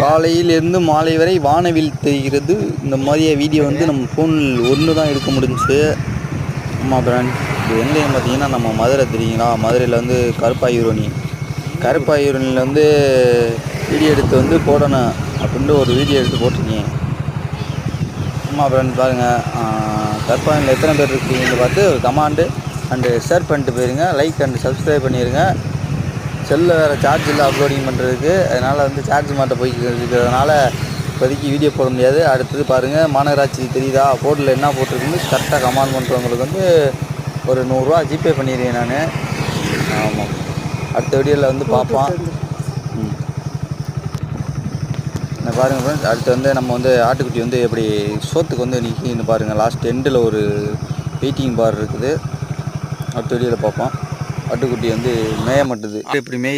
காலையிலிருந்து மாலை வரை வானவில் தெரிகிறது. இந்த மாதிரியே வீடியோ வந்து நம்ம ஃபோனில் ஒன்று தான் எடுக்க முடிஞ்சிச்சு. ஆமாம் ஃப்ரெண்ட்ஸ், இது எங்கேயும் பார்த்தீங்கன்னா நம்ம மதுரை தெரியுங்களா, மதுரையில் வந்து கருப்பாயூரனில் வந்து வீடியோ எடுத்து வந்து போடணும் அப்படின்ட்டு ஒரு வீடியோ எடுத்து போட்டிருக்கீங்க. ஆமாம் ஃப்ரெண்ட்ஸ், பாருங்கள், கருப்பாயூரில் எத்தனை பேர் இருக்கீங்கன்னு பார்த்து ஒரு கமெண்டு அண்டு ஷேர் பண்ணிட்டு போயிருங்க. லைக் அண்டு சப்ஸ்கிரைப் பண்ணிடுங்க. செல்லில் வேறு சார்ஜ் இல்லை அப்லோடிங் பண்ணுறதுக்கு, அதனால் வந்து சார்ஜ் மாட்ட போய்க்கிறதுனால இப்போதைக்கு வீடியோ போட முடியாது. அடுத்தது பாருங்கள், மாநகராட்சி தெரியுதா, போர்டில் என்ன போட்டிருக்குன்னு கரெக்டாக கமெண்ட் பண்ணுறவங்களுக்கு வந்து ஒரு 100 ரூபா ஜிபே பண்ணிடுவேன் நான். ஆமாம், அடுத்த வீடியோவில் வந்து பார்ப்போம். நான் பாருங்கள் ஃப்ரெண்ட்ஸ், அடுத்து வந்து நம்ம வந்து ஆட்டுக்குட்டி வந்து எப்படி சோத்துக்கு வந்து நிற்கின்னு பாருங்கள். லாஸ்ட் எண்டில் ஒரு வெயிட்டிங் பார் இருக்குது. அடுத்த வீடியோவில் பார்ப்போம். ஆட்டுக்குட்டி வந்து மேய மாட்டுது, இப்படி மேய்